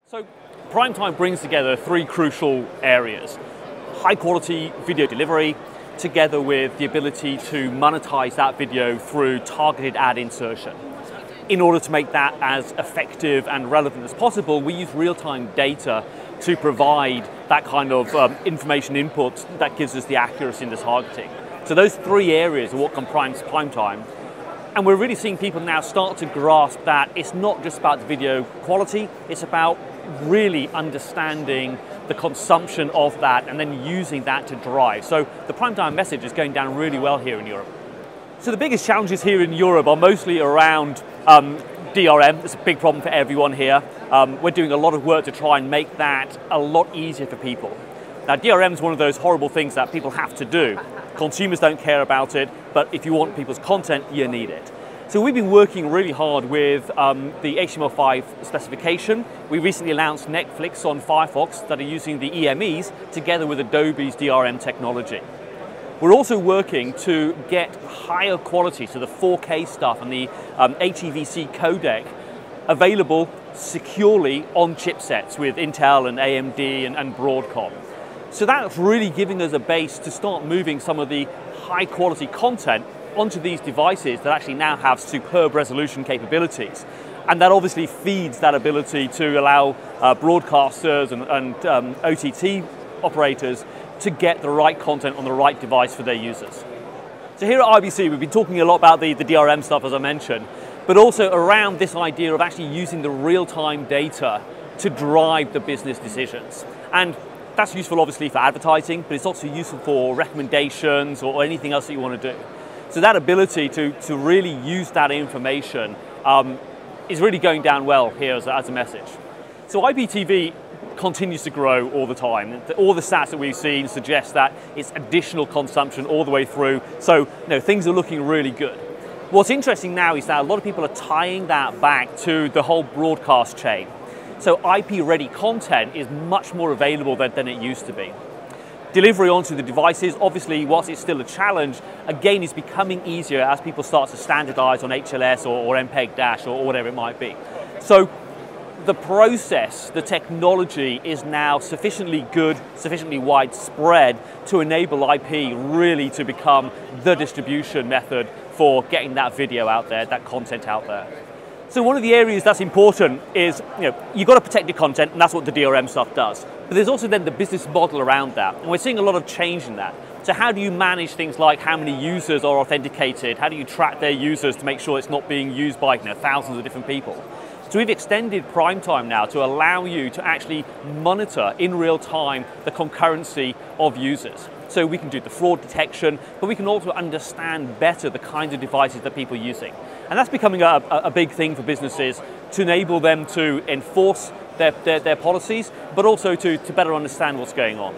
So primetime brings together three crucial areas: high quality video delivery, together with the ability to monetize that video through targeted ad insertion. In order to make that as effective and relevant as possible, we use real-time data to provide that kind of information input that gives us the accuracy in the targeting. So those three areas are what comprise primetime. And we're really seeing people now start to grasp that it's not just about the video quality, it's about really understanding the consumption of that and then using that to drive. So the primetime message is going down really well here in Europe. So the biggest challenges here in Europe are mostly around DRM. It's a big problem for everyone here. We're doing a lot of work to try and make that a lot easier for people. Now, DRM is one of those horrible things that people have to do. Consumers don't care about it, but if you want people's content, you need it. So we've been working really hard with the HTML5 specification. We recently announced Netflix on Firefox that are using the EMEs together with Adobe's DRM technology. We're also working to get higher quality, so the 4K stuff and the HEVC codec available securely on chipsets with Intel and AMD and Broadcom. So that's really giving us a base to start moving some of the high quality content onto these devices that actually now have superb resolution capabilities. And that obviously feeds that ability to allow broadcasters and OTT operators to get the right content on the right device for their users. So here at IBC, we've been talking a lot about the DRM stuff, as I mentioned, but also around this idea of actually using the real-time data to drive the business decisions. And that's useful obviously for advertising, but it's also useful for recommendations or anything else that you want to do. So that ability to really use that information is really going down well here as a message. So IPTV continues to grow all the time. All the stats that we've seen suggest that it's additional consumption all the way through. So things are looking really good. What's interesting now is that a lot of people are tying that back to the whole broadcast chain. So IP-ready content is much more available than it used to be. Delivery onto the devices, obviously, whilst it's still a challenge, again, is becoming easier as people start to standardize on HLS or MPEG-Dash or whatever it might be. So the process, the technology is now sufficiently good, sufficiently widespread to enable IP really to become the distribution method for getting that video out there, that content out there. So one of the areas that's important is, you've got to protect your content, and that's what the DRM stuff does. But there's also then the business model around that, and we're seeing a lot of change in that. So how do you manage things like how many users are authenticated? How do you track their users to make sure it's not being used by thousands of different people? So we've extended primetime now to allow you to actually monitor in real time the concurrency of users. So we can do the fraud detection, but we can also understand better the kinds of devices that people are using. And that's becoming a big thing for businesses to enable them to enforce their policies, but also to better understand what's going on.